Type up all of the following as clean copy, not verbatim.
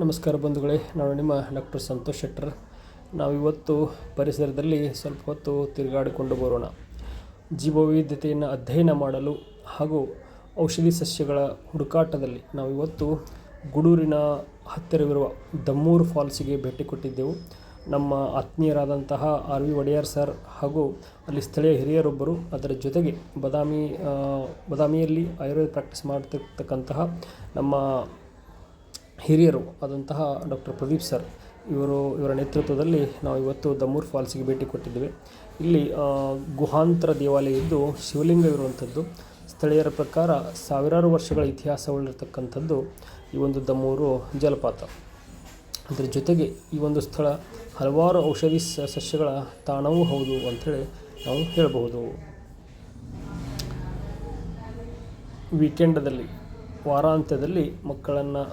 ನಮಸ್ಕಾರ ಬಂಧುಗಳೇ, ನಾನು ನಿಮ್ಮ ಡಾಕ್ಟರ್ ಸಂತೋಷ್ ಶೆಟ್ಟರ್. ನಾವಿವತ್ತು ಪರಿಸರದಲ್ಲಿ ಸ್ವಲ್ಪ ಹೊತ್ತು ತಿರುಗಾಡಿಕೊಂಡು ಬರೋಣ. ಜೀವವೈವಿಧ್ಯತೆಯನ್ನು ಅಧ್ಯಯನ ಮಾಡಲು ಹಾಗೂ ಔಷಧಿ ಸಸ್ಯಗಳ ಹುಡುಕಾಟದಲ್ಲಿ ನಾವಿವತ್ತು ಗೂಡೂರಿನ ಹತ್ತಿರವಿರುವ ದಮ್ಮೂರು ಫಾಲ್ಸಿಗೆ ಭೇಟಿ ಕೊಟ್ಟಿದ್ದೆವು. ನಮ್ಮ ಆತ್ಮೀಯರಾದಂತಹ ಆರ್ ವಿ ಒಡೆಯರ್ ಸರ್ ಹಾಗೂ ಅಲ್ಲಿ ಸ್ಥಳೀಯ ಹಿರಿಯರೊಬ್ಬರು, ಅದರ ಜೊತೆಗೆ ಬದಾಮಿಯಲ್ಲಿ ಆಯುರ್ವೇದ ಪ್ರಾಕ್ಟೀಸ್ ಮಾಡ್ತಿರ್ತಕ್ಕಂತಹ ನಮ್ಮ ಹಿರಿಯರು ಆದಂತಹ ಡಾಕ್ಟರ್ ಪ್ರದೀಪ್ ಸರ್ ಇವರ ನೇತೃತ್ವದಲ್ಲಿ ನಾವು ಇವತ್ತು ದಮ್ಮೂರು ಫಾಲ್ಸಿಗೆ ಭೇಟಿ ಕೊಟ್ಟಿದ್ದೇವೆ. ಇಲ್ಲಿ ಗುಹಾಂತರ ದೇವಾಲಯ ಇದ್ದು ಶಿವಲಿಂಗವಿರುವಂಥದ್ದು. ಸ್ಥಳೀಯರ ಪ್ರಕಾರ ಸಾವಿರಾರು ವರ್ಷಗಳ ಇತಿಹಾಸಗಳಿರ್ತಕ್ಕಂಥದ್ದು ಈ ಒಂದು ದಮ್ಮೂರು ಜಲಪಾತ. ಅದರ ಜೊತೆಗೆ ಈ ಒಂದು ಸ್ಥಳ ಹಲವಾರು ಔಷಧಿ ಸಸ್ಯಗಳ ತಾಣವೂ ಹೌದು ಅಂಥೇಳಿ ನಾವು ಹೇಳಬಹುದು. ವೀಕೆಂಡದಲ್ಲಿ, ವಾರಾಂತ್ಯದಲ್ಲಿ ಮಕ್ಕಳನ್ನು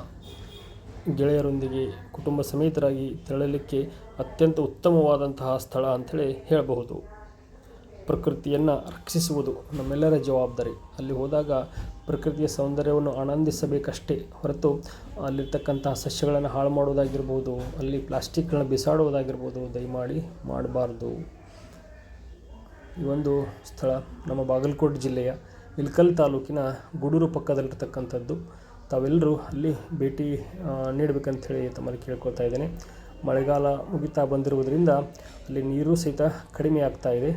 ಗೆಳೆಯರೊಂದಿಗೆ ಕುಟುಂಬ ಸಮೇತರಾಗಿ ತೆರಳಲಿಕ್ಕೆ ಅತ್ಯಂತ ಉತ್ತಮವಾದಂತಹ ಸ್ಥಳ ಅಂಥೇಳಿ ಹೇಳಬಹುದು. ಪ್ರಕೃತಿಯನ್ನು ರಕ್ಷಿಸುವುದು ನಮ್ಮೆಲ್ಲರ ಜವಾಬ್ದಾರಿ. ಅಲ್ಲಿ ಹೋದಾಗ ಪ್ರಕೃತಿಯ ಸೌಂದರ್ಯವನ್ನು ಆನಂದಿಸಬೇಕಷ್ಟೇ ಹೊರತು ಅಲ್ಲಿರ್ತಕ್ಕಂತಹ ಸಸ್ಯಗಳನ್ನು ಹಾಳು ಮಾಡೋದಾಗಿರ್ಬೋದು, ಅಲ್ಲಿ ಪ್ಲಾಸ್ಟಿಕ್ಗಳನ್ನ ಬಿಸಾಡುವುದಾಗಿರ್ಬೋದು ದಯಮಾಡಿ ಮಾಡಬಾರ್ದು. ಈ ಒಂದು ಸ್ಥಳ ನಮ್ಮ ಬಾಗಲಕೋಟೆ ಜಿಲ್ಲೆಯ ಇಳಕಲ್ ತಾಲೂಕಿನ ಗೂಡೂರು ಪಕ್ಕದಲ್ಲಿರ್ತಕ್ಕಂಥದ್ದು. ತಾವೆಲ್ಲರೂ ಅಲ್ಲಿ ಭೇಟಿ ನೀಡಬೇಕಂಥೇಳಿ ತಮ್ಮಲ್ಲಿ ಕೇಳ್ಕೊಳ್ತಾ ಇದ್ದೇನೆ. ಮಳೆಗಾಲ ಮುಗಿತಾ ಬಂದಿರುವುದರಿಂದ ಅಲ್ಲಿ ನೀರು ಸಹಿತ ಕಡಿಮೆ ಆಗ್ತಾ ಇದೆ.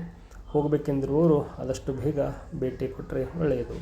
ಹೋಗಬೇಕೆಂದಿರುವವರು ಆದಷ್ಟು ಬೇಗ ಭೇಟಿ ಕೊಟ್ಟರೆ ಒಳ್ಳೆಯದು.